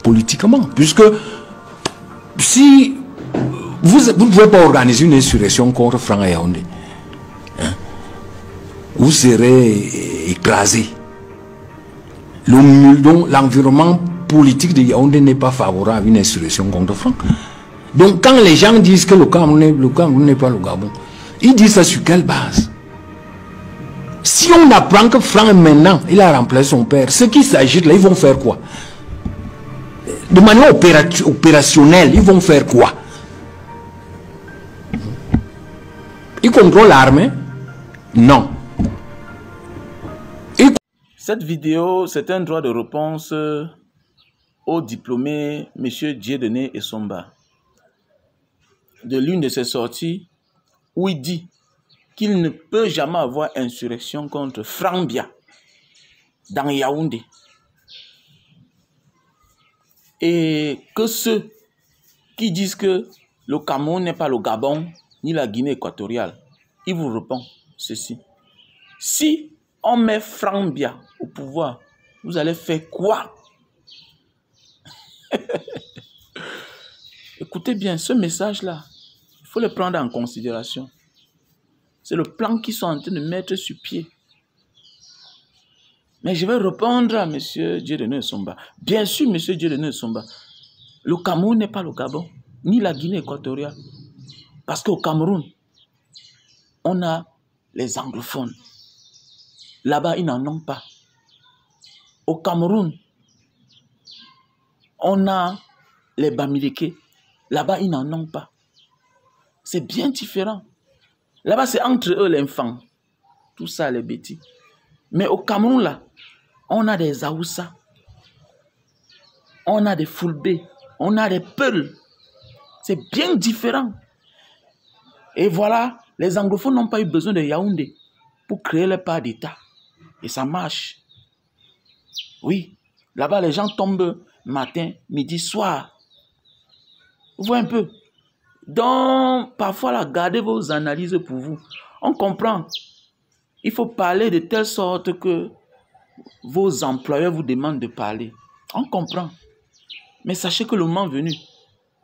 politiquement. Puisque si vous ne pouvez pas organiser une insurrection contre Franck et Yaoundé, hein, vous serez écrasé. L'environnement politique de Yaoundé n'est pas favorable à une insurrection contre Franck. Donc quand les gens disent que le Cameroun n'est pas le Gabon, ils disent ça sur quelle base? Si on apprend que Franck maintenant, il a remplacé son père, ceux qui s'agitent là, ils vont faire quoi? De manière opérationnelle, ils vont faire quoi? Ils contrôlent l'armée? Non. Cette vidéo, c'est un droit de réponse au diplômé M. Dieudonné Essomba. De l'une de ses sorties, où il dit qu'il ne peut jamais avoir insurrection contre Franck Biya dans Yaoundé. Et que ceux qui disent que le Cameroun n'est pas le Gabon ni la Guinée équatoriale, il vous répond ceci. Si on met Franck Biya au pouvoir, vous allez faire quoi? Écoutez bien, ce message-là, il faut le prendre en considération. C'est le plan qu'ils sont en train de mettre sur pied. Mais je vais répondre à M. Dieudonné Essomba. Bien sûr, M. Dieudonné Essomba, le Cameroun n'est pas le Gabon, ni la Guinée équatoriale. Parce qu'au Cameroun, on a les anglophones. Là-bas, ils n'en ont pas. Au Cameroun, on a les Bamileke. Là-bas, ils n'en ont pas. C'est bien différent. Là-bas, c'est entre eux l'enfant. Tout ça, les bêtises. Mais au Cameroun, là, on a des Aoussa. On a des Fulbe. On a des Peuls. C'est bien différent. Et voilà, les anglophones n'ont pas eu besoin de Yaoundé pour créer leur part d'État. Et ça marche. Oui, là-bas, les gens tombent matin, midi, soir. Vous voyez un peu. Donc, parfois, là, gardez vos analyses pour vous. On comprend. Il faut parler de telle sorte que vos employeurs vous demandent de parler. On comprend. Mais sachez que le moment venu,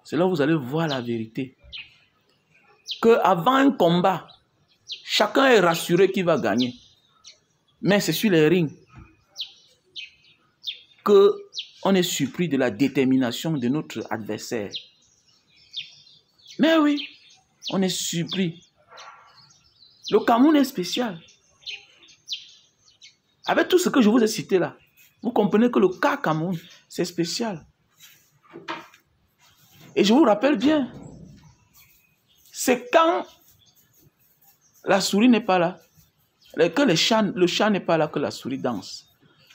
c'est là où vous allez voir la vérité. Qu'avant un combat, chacun est rassuré qu'il va gagner. Mais c'est sur les rings qu'on est surpris de la détermination de notre adversaire. Mais oui, on est surpris. Le Cameroun est spécial. Avec tout ce que je vous ai cité là, vous comprenez que le cas Cameroun, c'est spécial. Et je vous rappelle bien, c'est quand la souris n'est pas là, que le chat n'est pas là, que la souris danse.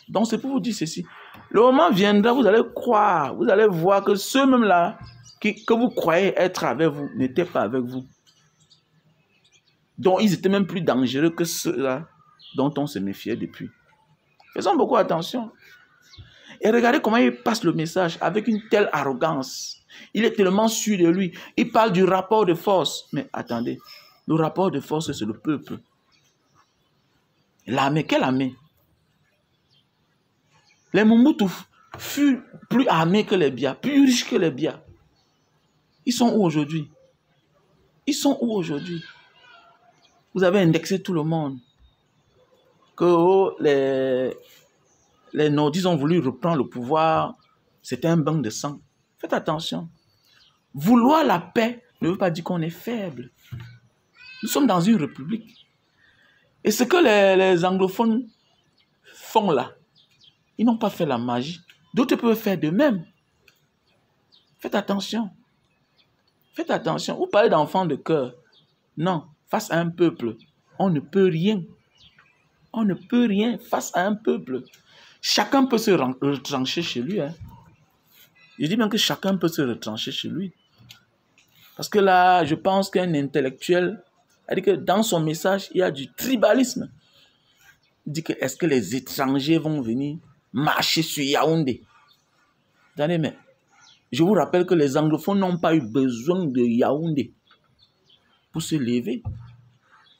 Donc c'est pour vous dire ceci. Le moment viendra, vous allez croire, vous allez voir que ceux-mêmes là, que vous croyez être avec vous, n'étaient pas avec vous. Donc ils étaient même plus dangereux que ceux-là dont on se méfiait depuis. Faisons beaucoup attention. Et regardez comment il passe le message avec une telle arrogance. Il est tellement sûr de lui. Il parle du rapport de force. Mais attendez, le rapport de force, c'est le peuple. L'armée, quelle armée? Les Mobutu furent plus armés que les Biya, plus riches que les Biya. Ils sont où aujourd'hui? Ils sont où aujourd'hui? Vous avez indexé tout le monde. Que les Nordistes ont voulu reprendre le pouvoir. C'était un bain de sang. Faites attention. Vouloir la paix ne veut pas dire qu'on est faible. Nous sommes dans une république. Et ce que les anglophones font là, ils n'ont pas fait la magie. D'autres peuvent faire de même. Faites attention. Faites attention. Vous parlez d'enfants de cœur. Non, face à un peuple, on ne peut rien. On ne peut rien face à un peuple. Chacun peut se retrancher chez lui. Hein. Je dis bien que chacun peut se retrancher chez lui. Parce que là, je pense qu'un intellectuel a dit que dans son message, il y a du tribalisme. Il dit que est-ce que les étrangers vont venir marcher sur Yaoundé? Attendez, mais je vous rappelle que les anglophones n'ont pas eu besoin de Yaoundé pour se lever.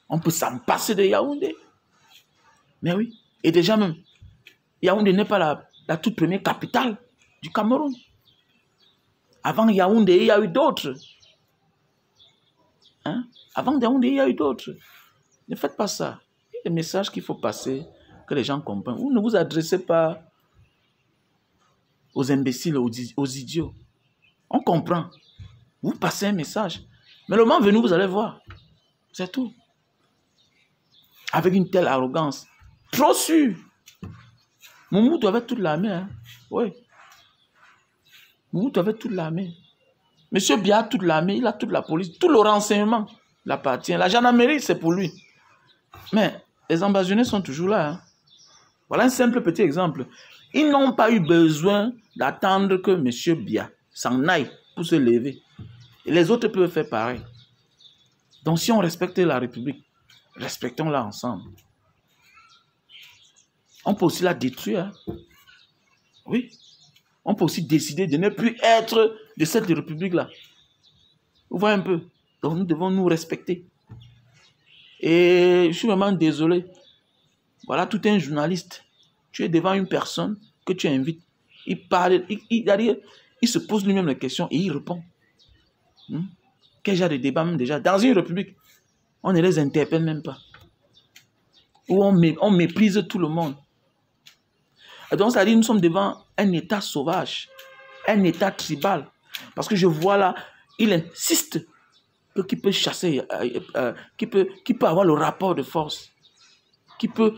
On peut s'en passer de Yaoundé. Mais oui, et déjà même, Yaoundé n'est pas la toute première capitale du Cameroun. Avant Yaoundé, il y a eu d'autres. Hein? Avant Yaoundé, il y a eu d'autres. Ne faites pas ça. Il y a des messages qu'il faut passer, que les gens comprennent. Vous ne vous adressez pas aux imbéciles, aux idiots. On comprend. Vous passez un message. Mais le moment venu, vous allez voir. C'est tout. Avec une telle arrogance. Trop sûr. Moumoutou avait toute l'armée. Hein? Oui. Moumoutou avait toute l'armée. Monsieur Biya a toute l'armée, il a toute la police, tout le renseignement l'appartient. La gendarmerie, c'est pour lui. Mais les ambassadeurs sont toujours là. Hein? Voilà un simple petit exemple. Ils n'ont pas eu besoin d'attendre que monsieur Biya s'en aille pour se lever. Et les autres peuvent faire pareil. Donc si on respecte la République, respectons-la ensemble. On peut aussi la détruire. Hein? Oui. On peut aussi décider de ne plus être de cette République-là. Vous voyez un peu. Donc nous devons nous respecter. Et je suis vraiment désolé. Voilà tout un journaliste. Tu es devant une personne que tu invites. Il parle, il se pose lui-même la question et il répond. Quel genre de débat même déjà? Dans une République, on ne les interpelle même pas. Où on méprise tout le monde. Et donc, ça dit, nous sommes devant un État sauvage, un État tribal. Parce que je vois là, il insiste qu'il peut chasser, qu'il peut avoir le rapport de force, qu'il peut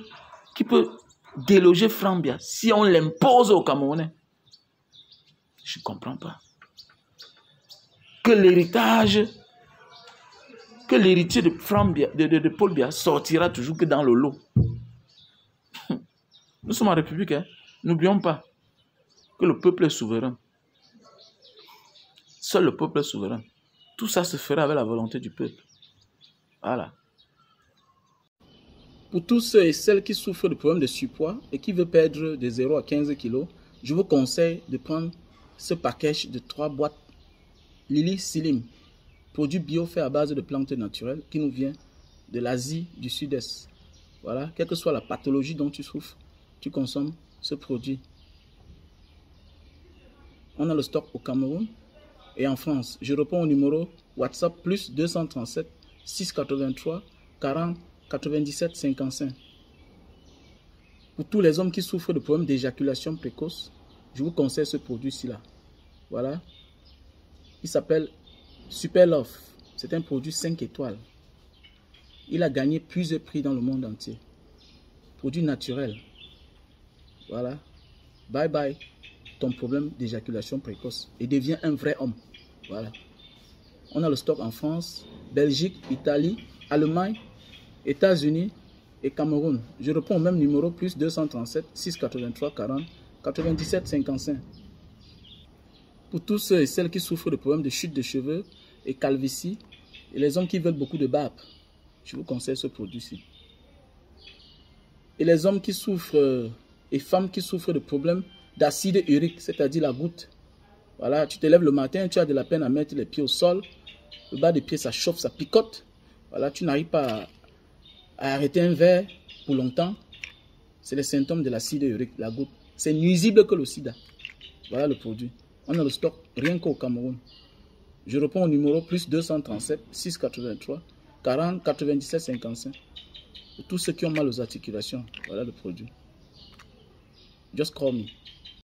déloger Franck Biya si on l'impose aux Camerounais. Je ne comprends pas. Que l'héritage, que l'héritier de Franck Biya, de Paul Biya sortira toujours que dans le lot. Nous sommes en République, hein. N'oublions pas que le peuple est souverain. Seul le peuple est souverain. Tout ça se fera avec la volonté du peuple. Voilà. Pour tous ceux et celles qui souffrent de problèmes de surpoids et qui veulent perdre de 0 à 15 kg, je vous conseille de prendre ce package de 3 boîtes Lily Slim, produit bio fait à base de plantes naturelles qui nous vient de l'Asie du Sud-Est. Voilà, quelle que soit la pathologie dont tu souffres, tu consommes ce produit. On a le stock au Cameroun et en France. Je réponds au numéro WhatsApp plus 237 683 40 97 55. Pour tous les hommes qui souffrent de problèmes d'éjaculation précoce, je vous conseille ce produit-ci là. Voilà. Il s'appelle Super Love. C'est un produit 5 étoiles. Il a gagné plusieurs prix dans le monde entier. Produit naturel. Voilà. Bye bye ton problème d'éjaculation précoce et deviens un vrai homme. Voilà. On a le stock en France, Belgique, Italie, Allemagne, États-Unis et Cameroun. Je réponds au même numéro plus 237 683 40 97 55. Pour tous ceux et celles qui souffrent de problèmes de chute de cheveux et calvitie et les hommes qui veulent beaucoup de barbe, je vous conseille ce produit-ci. Et les hommes qui souffrent et femmes qui souffrent de problèmes d'acide urique, c'est-à-dire la goutte. Voilà, tu te lèves le matin, tu as de la peine à mettre les pieds au sol, le bas des pieds ça chauffe, ça picote. Voilà, tu n'arrives pas à arrêter un verre pour longtemps. C'est les symptômes de l'acide urique, la goutte. C'est nuisible que le sida. Voilà le produit. On a le stock rien qu'au Cameroun. Je réponds au numéro plus 237 683 40 97 55. Pour tous ceux qui ont mal aux articulations, voilà le produit. Just call me.